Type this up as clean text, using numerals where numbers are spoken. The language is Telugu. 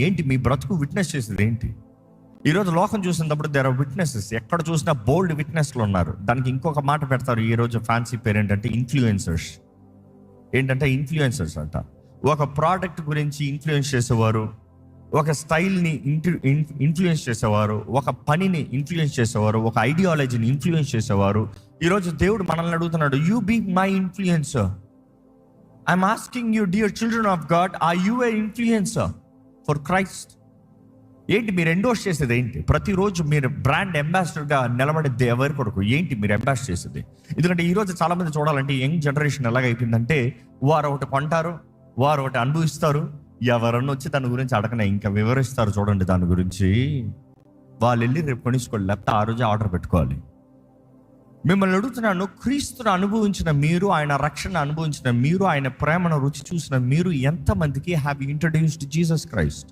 ఏంటి మీ బ్రతుకు విట్నెస్ చేసేది ఏంటి? ఈరోజు లోకం చూసినప్పుడు దేర్ ఆర్ విట్నెసెస్. ఎక్కడ చూసినా బోల్డ్ విట్నెస్లు ఉన్నారు. దానికి ఇంకొక మాట పెడతారు ఈరోజు ఫ్యాన్సీ పేరు ఏంటంటే ఇన్ఫ్లుయెన్సర్స్. ఏంటంటే ఇన్ఫ్లుయెన్సర్స్ అంట. ఒక ప్రోడక్ట్ గురించి ఇన్ఫ్లుయెన్స్ చేసేవారు, ఒక స్టైల్ని ఇన్ఫ్లుయెన్స్ చేసేవారు, ఒక పనిని ఇన్ఫ్లుయెన్స్ చేసేవారు, ఒక ఐడియాలజీని ఇన్ఫ్లుయెన్స్ చేసేవారు. ఈరోజు దేవుడు మనల్ని అడుగుతున్నాడు, you be my influencer. I'm asking you dear children of God, are you a influencer for Christ? ఏంటి మీరు ఎండోర్స్ చేసేది ఏంటి? ప్రతిరోజు మీరు బ్రాండ్ అంబాసిడర్గా నిలబడేది ఎవరి కొరకు? ఏంటి మీరు అంబాసిడర్ చేసేది? ఎందుకంటే ఈరోజు చాలామంది చూడాలంటే యంగ్ జనరేషన్ ఎలాగైపోయిందంటే, వారు ఒకటి కొంటారు, వారు ఒకటి అనుభవిస్తారు, ఎవరన్నా వచ్చి దాని గురించి అడగనే ఇంకా వివరిస్తారు చూడండి దాని గురించి. వాళ్ళు వెళ్ళి రేపు కొనిసుకోవాలి, లేకపోతే ఆ రోజు ఆర్డర్ పెట్టుకోవాలి. మిమ్మల్ని అడుగుతున్నాను, క్రీస్తును అనుభవించిన మీరు, ఆయన రక్షణ అనుభవించిన మీరు, ఆయన ప్రేమను రుచి చూసిన మీరు ఎంతమందికి హ్యావ్ ఇంట్రడ్యూస్డ్ జీసస్ క్రైస్ట్?